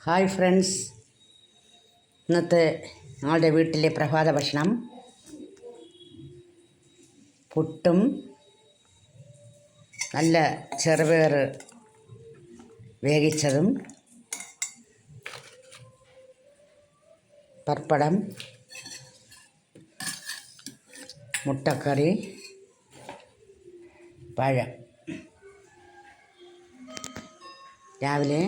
Hi friends, ഇന്നത്തെ ഞങ്ങളുടെ വീട്ടിലെ പ്രഭാത ഭക്ഷണം പുട്ടും നല്ല ചെറുപയർ വേവിച്ചതും പപ്പടം, മുട്ടക്കറി, പഴം. രാവിലെ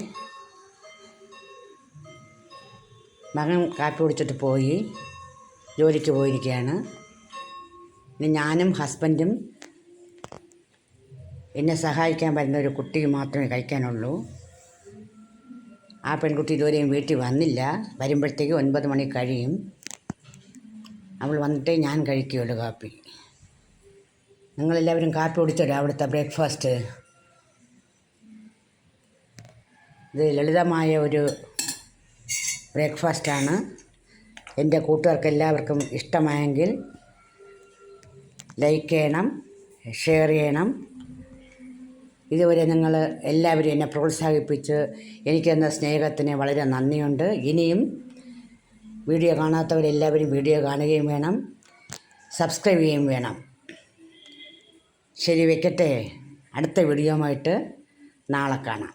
മകൻ കാപ്പി കുടിച്ചിട്ട് പോയി, ജോലിക്ക് പോയിരിക്കുകയാണ്. ഇനി ഞാനും ഹസ്ബൻഡും എന്നെ സഹായിക്കാൻ വരുന്ന ഒരു കുട്ടി മാത്രമേ കഴിക്കാനുള്ളൂ. ആ പെൺകുട്ടി ഇതുവരെയും വീട്ടിൽ വന്നില്ല. വരുമ്പോഴത്തേക്ക് 9 മണി കഴിയും. അവൾ വന്നിട്ടേ ഞാൻ കഴിക്കുകയുള്ളൂ കാപ്പി. നിങ്ങളെല്ലാവരും കാപ്പി കുടിച്ചോ? അവിടുത്തെ ബ്രേക്ക്ഫാസ്റ്റ് ഇത് ലളിതമായ ഒരു ബ്രേക്ക്ഫാസ്റ്റാണ്. എൻ്റെ കൂട്ടുകാർക്ക് എല്ലാവർക്കും ഇഷ്ടമായെങ്കിൽ ലൈക്ക് ചെയ്യണം, ഷെയർ ചെയ്യണം. ഇതുവരെ നിങ്ങൾ എല്ലാവരും എന്നെ പ്രോത്സാഹിപ്പിച്ച് എനിക്ക് തന്ന സ്നേഹത്തിന് വളരെ നന്ദിയുണ്ട്. ഇനിയും വീഡിയോ കാണാത്തവരെല്ലാവരും വീഡിയോ കാണുകയും വേണം, സബ്സ്ക്രൈബ് ചെയ്യുകയും വേണം. ശരി, വെക്കട്ടെ. അടുത്ത വീഡിയോയുമായിട്ട് നാളെ കാണാം.